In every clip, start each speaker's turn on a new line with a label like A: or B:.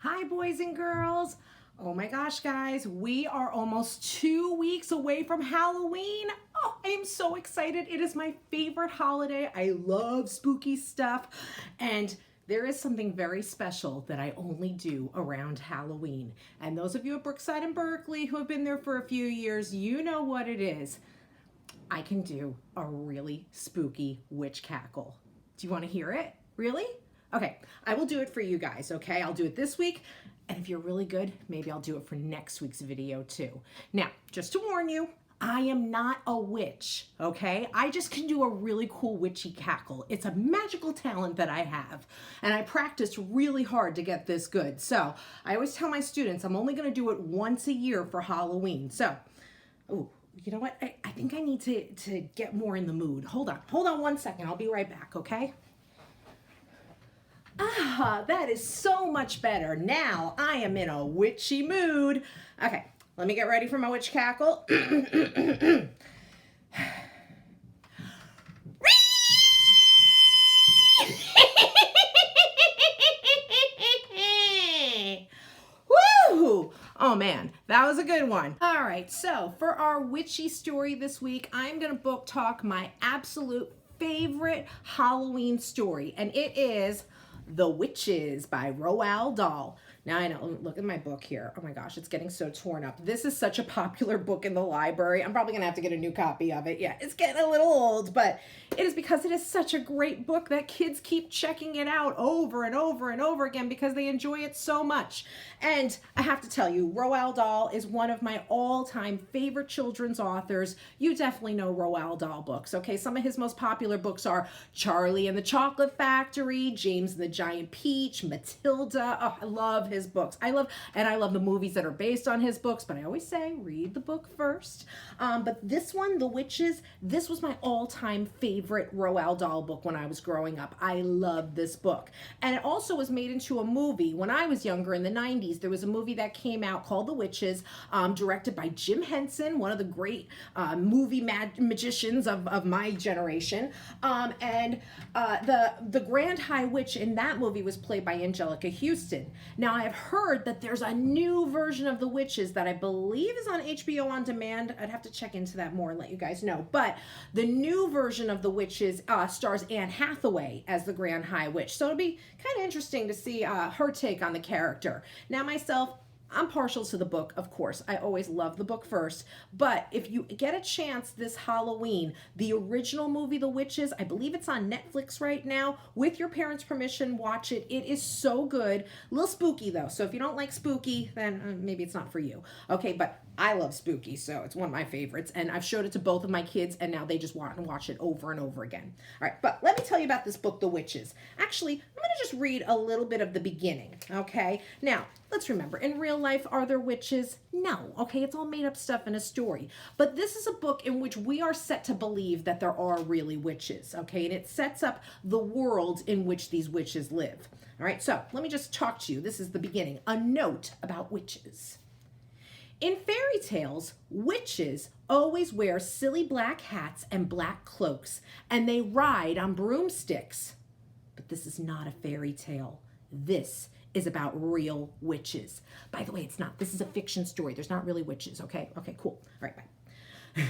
A: Hi, boys and girls. Oh my gosh, guys, we are almost 2 weeks away from Halloween. Oh, I am so excited. It is my favorite holiday. I love spooky stuff. And there is something very special that I only do around Halloween. And those of you at Brookside and Berkeley who have been there for a few years, you know what it is. I can do a really spooky witch cackle. Do you want to hear it? Really? Okay, I will do it for you guys, okay? I'll do it this week, and if you're really good, maybe I'll do it for next week's video too. Now, just to warn you, I am not a witch, okay? I just can do a really cool witchy cackle. It's a magical talent that I have, and I practiced really hard to get this good. So I always tell my students I'm only gonna do it once a year for Halloween. So, oh, you know what? I think I need to get more in the mood. Hold on 1 second. I'll be right back, okay? Ah, that is so much better. Now I am in a witchy mood. Okay, let me get ready for my witch cackle. Woo! Oh man, that was a good one. All right, so for our witchy story this week, I'm gonna book talk my absolute favorite Halloween story, and it is The Witches by Roald Dahl. Now I know, look at my book here. Oh my gosh, it's getting so torn up. This is such a popular book in the library. I'm probably gonna have to get a new copy of it. Yeah, it's getting a little old, but it is because it is such a great book that kids keep checking it out over and over and over again because they enjoy it so much. And I have to tell you, Roald Dahl is one of my all-time favorite children's authors. You definitely know Roald Dahl books, okay? Some of his most popular books are Charlie and the Chocolate Factory, James and the Giant Peach, Matilda. Oh, I love his books. I love the movies that are based on his books, but I always say read the book first. But this one, The Witches, this was my all-time favorite Roald Dahl book when I was growing up. I loved this book. And it also was made into a movie when I was younger in the 90s. There was a movie that came out called The Witches, directed by Jim Henson, one of the great movie magicians of my generation. The Grand High Witch in that movie was played by Angelica Houston. Now, I have heard that there's a new version of The Witches that I believe is on HBO On Demand. I'd have to check into that more and let you guys know. But the new version of The Witches stars Anne Hathaway as the Grand High Witch. So it'll be kind of interesting to see her take on the character. Now, myself, I'm partial to the book, of course. I always love the book first. But if you get a chance this Halloween, the original movie, The Witches, I believe it's on Netflix right now. With your parents' permission, watch it. It is so good. A little spooky, though. So if you don't like spooky, then maybe it's not for you. Okay, but I love spooky, so it's one of my favorites. And I've showed it to both of my kids, and now they just want to watch it over and over again. All right, but let me tell you about this book, The Witches. Actually, I'm going to just read a little bit of the beginning, okay? Now, let's remember, in real life, are there witches? No, okay? It's all made up stuff in a story. But this is a book in which we are set to believe that there are really witches, okay? And it sets up the world in which these witches live. All right, so let me just talk to you. This is the beginning. A note about witches. In fairy tales, witches always wear silly black hats and black cloaks, and they ride on broomsticks. But this is not a fairy tale. This is about real witches. By the way, it's not. This is a fiction story. There's not really witches, okay? Okay, cool. All right, bye.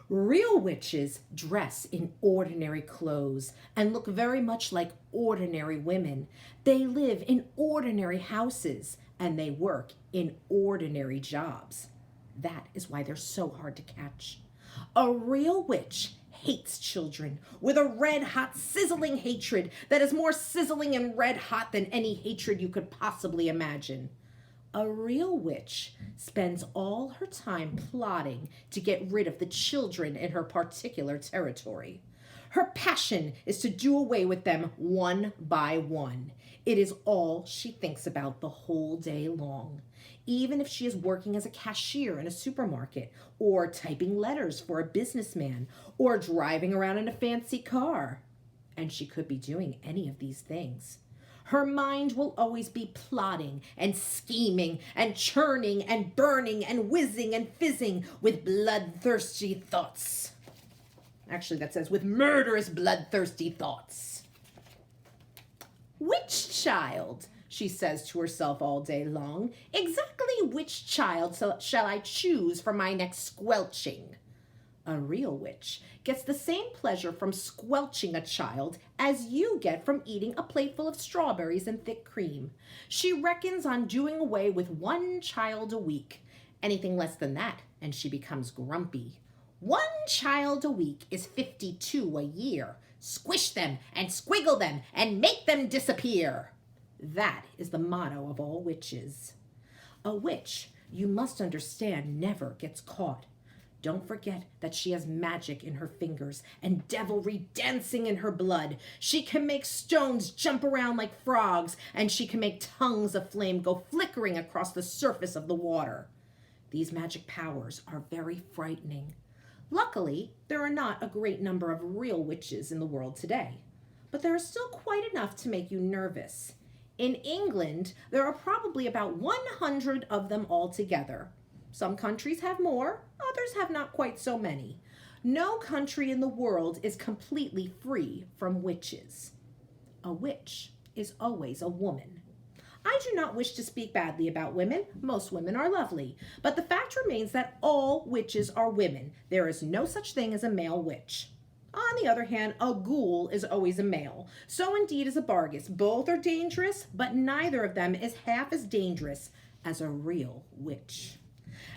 A: Real witches dress in ordinary clothes and look very much like ordinary women. They live in ordinary houses and they work in ordinary jobs. That is why they're so hard to catch. A real witch hates children with a red-hot, sizzling hatred that is more sizzling and red-hot than any hatred you could possibly imagine. A real witch spends all her time plotting to get rid of the children in her particular territory. Her passion is to do away with them one by one. It is all she thinks about the whole day long. Even if she is working as a cashier in a supermarket, or typing letters for a businessman, or driving around in a fancy car. And she could be doing any of these things. Her mind will always be plotting and scheming and churning and burning and whizzing and fizzing with bloodthirsty thoughts. Actually, that says with murderous bloodthirsty thoughts. Witch child, she says to herself all day long. Exactly which child shall I choose for my next squelching? A real witch gets the same pleasure from squelching a child as you get from eating a plateful of strawberries and thick cream. She reckons on doing away with one child a week. Anything less than that, and she becomes grumpy. One child a week is 52 a year. Squish them and squiggle them and make them disappear. That is the motto of all witches. A witch, you must understand, never gets caught. Don't forget that she has magic in her fingers and devilry dancing in her blood. She can make stones jump around like frogs, and she can make tongues of flame go flickering across the surface of the water. These magic powers are very frightening. Luckily, there are not a great number of real witches in the world today, but there are still quite enough to make you nervous. In England, there are probably about 100 of them altogether. Some countries have more, others have not quite so many. No country in the world is completely free from witches. A witch is always a woman. I do not wish to speak badly about women. Most women are lovely. But the fact remains that all witches are women. There is no such thing as a male witch. On the other hand, a ghoul is always a male. So indeed is a Bargus. Both are dangerous, but neither of them is half as dangerous as a real witch.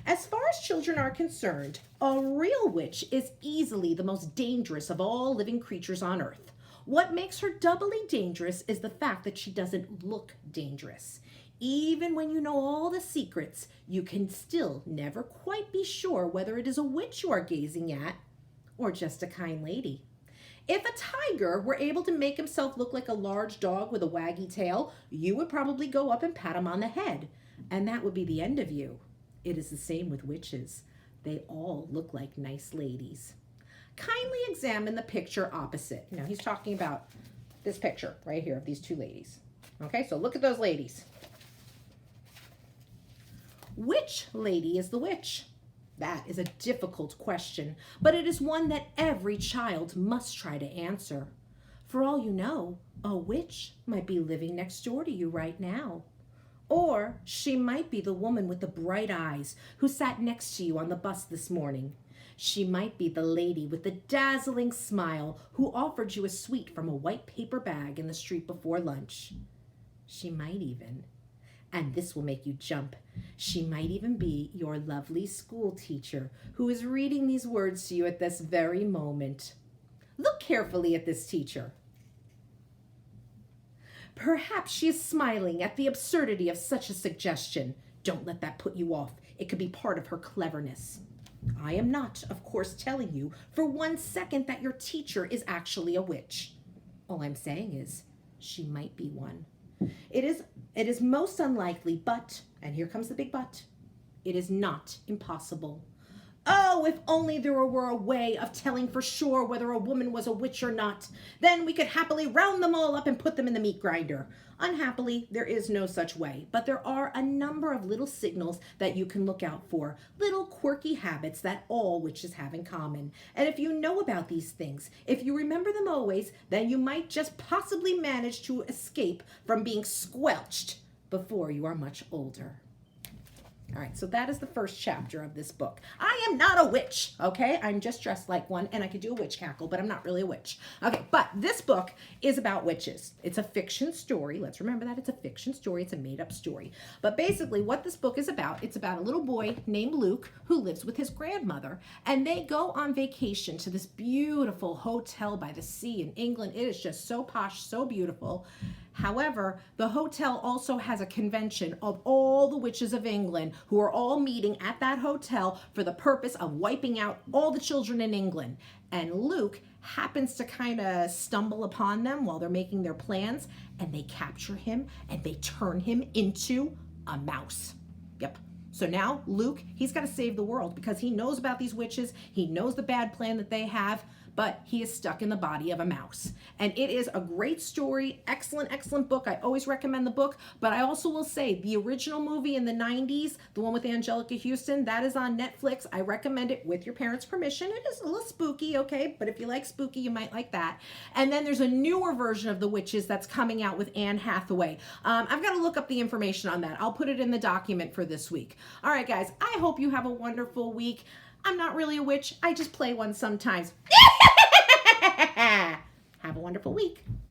A: As far as children are concerned, a real witch is easily the most dangerous of all living creatures on earth. What makes her doubly dangerous is the fact that she doesn't look dangerous. Even when you know all the secrets, you can still never quite be sure whether it is a witch you are gazing at or just a kind lady. If a tiger were able to make himself look like a large dog with a waggy tail, you would probably go up and pat him on the head, and that would be the end of you. It is the same with witches. They all look like nice ladies. Kindly examine the picture opposite. Now he's talking about this picture right here of these two ladies. Okay, so look at those ladies. Which lady is the witch? That is a difficult question, but it is one that every child must try to answer. For all you know, a witch might be living next door to you right now. Or she might be the woman with the bright eyes who sat next to you on the bus this morning. She might be the lady with the dazzling smile who offered you a sweet from a white paper bag in the street before lunch. She might even, and this will make you jump, she might even be your lovely school teacher who is reading these words to you at this very moment. Look carefully at this teacher. Perhaps she is smiling at the absurdity of such a suggestion. Don't let that put you off. It could be part of her cleverness. I am not, of course, telling you for 1 second that your teacher is actually a witch. All I'm saying is she might be one. It is most unlikely, but, and here comes the big but, it is not impossible. Oh, if only there were a way of telling for sure whether a woman was a witch or not. Then we could happily round them all up and put them in the meat grinder. Unhappily, there is no such way, but there are a number of little signals that you can look out for, little quirky habits that all witches have in common. And if you know about these things, if you remember them always, then you might just possibly manage to escape from being squelched before you are much older. All right, so that is the first chapter of this book. I am not a witch, okay? I'm just dressed like one, and I could do a witch cackle, but I'm not really a witch. Okay, but this book is about witches. It's a fiction story. Let's remember that it's a fiction story. It's a made-up story. But basically, what this book is about, it's about a little boy named Luke who lives with his grandmother, and they go on vacation to this beautiful hotel by the sea in England. It is just so posh, so beautiful. However, the hotel also has a convention of all the witches of England who are all meeting at that hotel for the purpose of wiping out all the children in England. And Luke happens to kind of stumble upon them while they're making their plans, and they capture him and they turn him into a mouse. Yep. So now Luke, he's got to save the world because he knows about these witches. He knows the bad plan that they have, but he is stuck in the body of a mouse. And it is a great story, excellent, excellent book. I always recommend the book, but I also will say the original movie in the 90s, the one with Angelica Houston, that is on Netflix. I recommend it with your parents' permission. It is a little spooky, okay? But if you like spooky, you might like that. And then there's a newer version of The Witches that's coming out with Anne Hathaway. I've got to look up the information on that. I'll put it in the document for this week. All right, guys, I hope you have a wonderful week. I'm not really a witch. I just play one sometimes. Have a wonderful week.